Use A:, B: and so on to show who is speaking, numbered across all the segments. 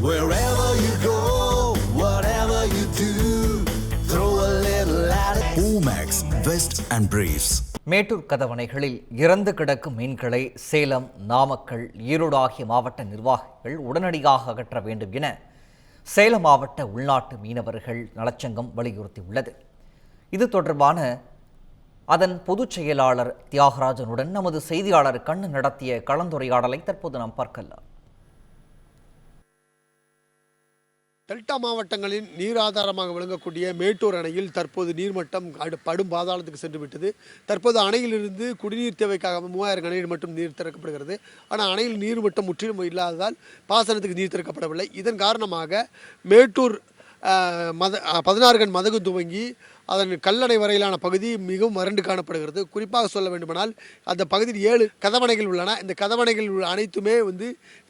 A: Wherever you go, whatever you do, throw a little at it. Omax, Vest and Briefs.
B: Mettur கதவணைகளில் இறந்து கிடக்கும் மீன்களை சேலம், நாமக்கல், ஈரோடு ஆகிய மாவட்ட நிர்வாகிகள் உடனடியாக அகற்ற வேண்டும் என சேலம் மாவட்ட உள்நாட்டு மீனவர்கள் நலச்சங்கம் வலியுறுத்தியுள்ளது. இது தொடர்பான அதன் பொதுச் செயலாளர் தியாகராஜனுடன் நமது செய்தியாளர் கண்ணு நடத்திய கலந்துரையாடலை தற்போது நாம் பார்க்கலாம்.
C: டெல்டா மாவட்டங்களின் நீர் ஆதாரமாக விளங்கக்கூடிய மேட்டூர் அணையில் தற்போது நீர்மட்டம் படும் பாதாளத்துக்கு சென்று விட்டது. தற்போது அணையிலிருந்து குடிநீர் தேவைக்காக 3000 கனஅடி மட்டும் நீர் திறக்கப்படுகிறது. ஆனால் அணையில் நீர்மட்டம் முற்றிலும் இல்லாததால் பாசனத்துக்கு நீர் திறக்கப்படவில்லை. இதன் காரணமாக மேட்டூர் 16 கண் மதகு துவங்கி அதன் கல்லணை வரையிலான பகுதி மிகவும் வறண்டு காணப்படுகிறது. குறிப்பாக சொல்ல வேண்டுமானால் அந்த பகுதியில் 7 கதவணைகள் உள்ளன. இந்த கதவணைகள் அனைத்துமே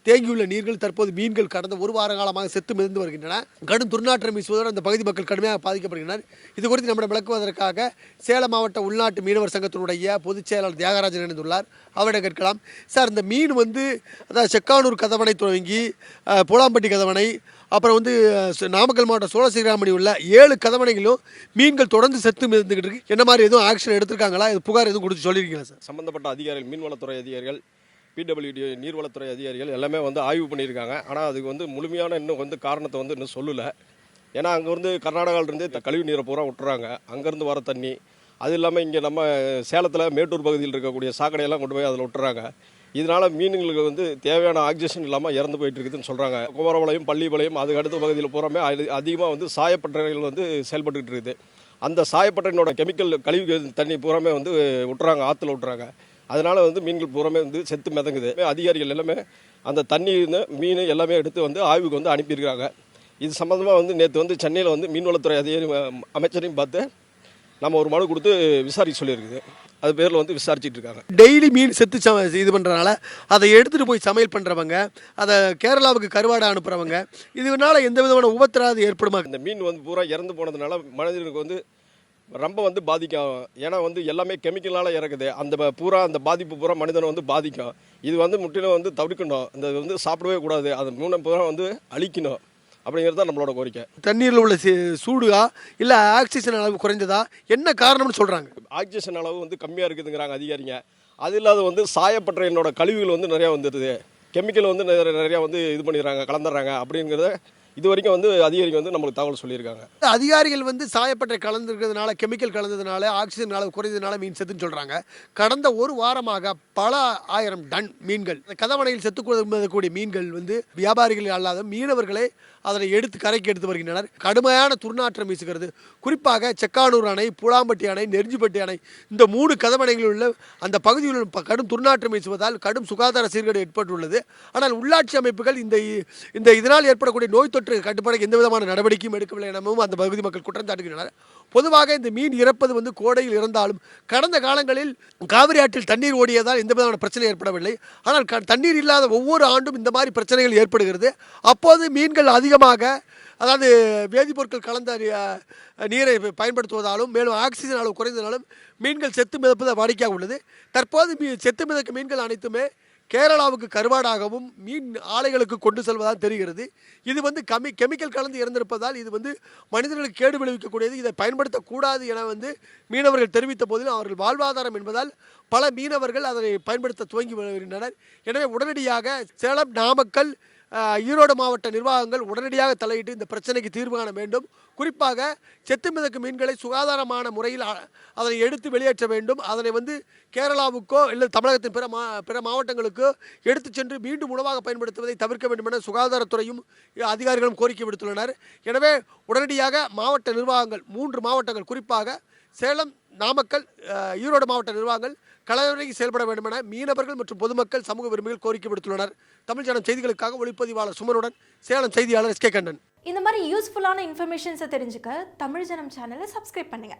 C: தேங்கியுள்ள நீர்கள் தற்போது மீன்கள் கடந்த ஒரு வார காலமாக செத்து மிதந்து வருகின்றன. கடும் துர்நாற்றம் வீசுவதோடு அந்த பகுதி மக்கள் கடுமையாக பாதிக்கப்படுகின்றனர். இது குறித்து நம்மிடம் விளக்குவதற்காக சேலம் மாவட்ட உள்நாட்டு மீனவர் சங்கத்தினுடைய பொதுச் செயலாளர் தியாகராஜன் இணைந்துள்ளார். அவரிடம் கேட்கலாம். சார், இந்த மீன் அதாவது செக்கானூர் கதவணை துவங்கி பூலாம்பட்டி கதவணை, அப்புறம் நாமக்கல் மாவட்டம் சோழசிராமணி உள்ள 7 கதவணைகளும் மீன்கள் தொடர்ந்து செத்து மிதந்துகிட்டு இருக்கு. என்ன மாதிரி எதுவும் ஆக்ஷன் எடுத்திருக்காங்களா? இது புகார் எதுவும் கொடுத்து சொல்லியிருக்கீங்களா சார்?
D: சம்பந்தப்பட்ட அதிகாரிகள், மீன்வளத்துறை அதிகாரிகள், பிடபிள்யூடி நீர்வளத்துறை அதிகாரிகள் எல்லாமே ஆய்வு பண்ணியிருக்காங்க. ஆனால் அதுக்கு முழுமையான இன்னும் காரணத்தை இன்னும் சொல்லலை. ஏன்னா அங்கே கர்நாடகாவிலேருந்து கழிவு நீரை பூரா விட்டுறாங்க. அங்கேருந்து வர தண்ணி, அது இல்லாமல் இங்கே நம்ம சேலத்தில் மேட்டூர் பகுதியில் இருக்கக்கூடிய சாக்கடையெல்லாம் கொண்டு போய் அதில் விட்டுறாங்க. இதனால் மீன்களுக்கு தேவையான ஆக்சிஜன் இல்லாமல் இறந்து போயிட்டு இருக்குதுன்னு சொல்கிறாங்க. குமரபாளையம், பள்ளிப்பாளையம், அதுக்கு அடுத்த பகுதியில் பூராமே அதிகமாக சாயப்பட்டறைகள் செயல்பட்டுக்கிட்டு இருக்குது. அந்த சாயப்பட்டறையினோட கெமிக்கல் கழிவு தண்ணி பூராமே விட்டுறாங்க, ஆற்றுல விட்டுறாங்க. அதனால் மீன்கள் பூராமே செத்து மிதங்குது. அதிகாரிகள் எல்லாமே அந்த தண்ணி, மீன் எல்லாமே எடுத்து ஆய்வுக்கு அனுப்பியிருக்காங்க. இது சம்மந்தமாக நேற்று சென்னையில் மீன்வளத்துறை அதிகாரி அமைச்சரையும் பார்த்து நம்ம ஒரு மனு கொடுத்து விசாரிக்க சொல்லியிருக்குது. அது பேரில் விசாரிச்சுட்டு இருக்காங்க.
C: டெய்லி மீன் செத்து இது பண்ணுறதுனால அதை எடுத்துகிட்டு போய் சமையல் பண்ணுறவங்க, அதை கேரளாவுக்கு கருவாடை அனுப்புகிறவங்க, இதனால எந்த விதமான உபத்திராது ஏற்படுமா?
D: இந்த மீன் பூரா இறந்து போனதுனால மனிதனுக்கு ரொம்ப பாதிக்கும். ஏன்னா எல்லாமே கெமிக்கலால் இறக்குது. அந்த பாதிப்பு பூரா மனிதனை பாதிக்கும். இது முற்றிலும் தவிர்க்கணும். இந்த சாப்பிடவே கூடாது. அந்த மீனை பூரா அழிக்கணும் அப்படிங்கிறது தான் நம்மளோட கோரிக்கை.
C: தண்ணீரில் உள்ள சூடுகா இல்லை ஆக்சிஜன் அளவு குறைஞ்சதா, என்ன காரணம்னு சொல்கிறாங்க?
D: ஆக்சிஜன் அளவு கம்மியாக இருக்குதுங்கிறாங்க அதிகாரிங்க. அது இல்லாத சாயப்பட்டறையினோட கழிவுகள் நிறையா வந்துடுது. கெமிக்கல் நிறையா இது பண்ணிடுறாங்க, கலந்துடுறாங்க. அப்படிங்கிறத இது வரைக்கும் அதிகாரிங்க நம்மளுக்கு தகவல் சொல்லியிருக்காங்க.
C: அதிகாரிகள் சாயப்பட்டறை கலந்துருக்கிறதுனால, கெமிக்கல் கலந்ததுனால, ஆக்சிஜன் அளவு குறைந்ததுனால மீன் செத்துன்னு சொல்கிறாங்க. கடந்த ஒரு வாரமாக பல ஆயிரம் டன் மீன்கள் கதவணையில் செத்துக்கூடிய மீன்கள் வியாபாரிகள் அல்லாத மீனவர்களே அதனை எடுத்து கரைக்கு எடுத்து வருகின்றனர். கடுமையான துர்நாற்றம் வீசுகிறது. குறிப்பாக செக்கானூர் அணை, பூலாம்பட்டி அணை, நெருஞ்சிப்பட்டி அணை, இந்த 3 கதவணைகளில் உள்ள அந்த பகுதியில் கடும் துர்நாற்றம் வீசுவதால் கடும் சுகாதார சீர்கேடு ஏற்பட்டுள்ளது. ஆனால் உள்ளாட்சி அமைப்புகள் இதனால் ஏற்படக்கூடிய நோய் தொற்று கட்டுப்பாடு எந்த விதமான நடவடிக்கையும் எடுக்கவில்லை எனவும் அந்த பகுதி மக்கள் குற்றம் சாட்டுகின்றனர். பொதுவாக இந்த மீன் இறப்பது கோடையில் இறந்தாலும் கடந்த காலங்களில் காவிரி ஆற்றில் தண்ணீர் ஓடியதால் எந்த விதமான பிரச்சனை ஏற்படவில்லை. ஆனால் தண்ணீர் இல்லாத ஒவ்வொரு ஆண்டும் இந்த மாதிரி பிரச்சனைகள் ஏற்படுகிறது. அப்போது மீன்கள் அதிகமாக, அதாவது வேதிப்பொருட்கள் கலந்த நீரை பயன்படுத்துவதாலும், மேலும் ஆக்சிஜன் அளவு குறைந்ததாலும் மீன்கள் செத்து மிதப்பது வாடிக்கையாக உள்ளது. தற்போது செத்து மிதக்கும் மீன்கள் அனைத்துமே கேரளாவுக்கு கருவாடாகவும் மீன் ஆலைகளுக்கு கொண்டு செல்வதாக தெரிகிறது. இது கெமிக்கல் கலந்து இறந்திருப்பதால் இது மனிதர்களுக்கு கேடு விளைவிக்கக்கூடியது. இதை பயன்படுத்தக்கூடாது என மீனவர்கள் தெரிவித்த போதிலும் அவர்கள் வாழ்வாதாரம் என்பதால் பல மீனவர்கள் அதனை பயன்படுத்த துவங்கி வருகின்றனர். எனவே உடனடியாக சேலம், நாமக்கல், ஈரோடு மாவட்ட நிர்வாகங்கள் உடனடியாக தலையிட்டு இந்த பிரச்சனைக்கு தீர்வு காண வேண்டும். குறிப்பாக செத்து மிதக்கும் மீன்களை சுகாதாரமான முறையில் அதனை எடுத்து வெளியேற்ற வேண்டும். அதனை கேரளாவுக்கோ இல்லை தமிழகத்தின் பிற மாவட்டங்களுக்கோ எடுத்து சென்று மீண்டும் உணவாக பயன்படுத்துவதை தவிர்க்க வேண்டும் என சுகாதாரத்துறையும் அதிகாரிகளும் கோரிக்கை விடுத்துள்ளனர். எனவே உடனடியாக மாவட்ட நிர்வாகங்கள், 3 மாவட்டங்கள், குறிப்பாக சேலம், நாமக்கல், ஈரோடு மாவட்ட நிர்வாகங்கள் களவிறங்கி செயல்பட வேண்டும் என மீனவர்கள் மற்றும் பொதுமக்கள், சமூக விரும்பிகள் கோரிக்கை விடுத்துள்ளனர். தமிழ் ஜனம் செய்திகளுக்காக ஒளிப்பதிவாளர் சுமனுடன் சேலம் செய்தியாளர் எஸ்.கே. கண்ணன்.
E: இந்த மாதிரி யூஸ்ஃபுல்லான இன்ஃபர்மேஷன்ஸை தெரிஞ்சுக்க தமிழ் ஜனம் சேனலை சப்ஸ்கிரைப் பண்ணுங்க.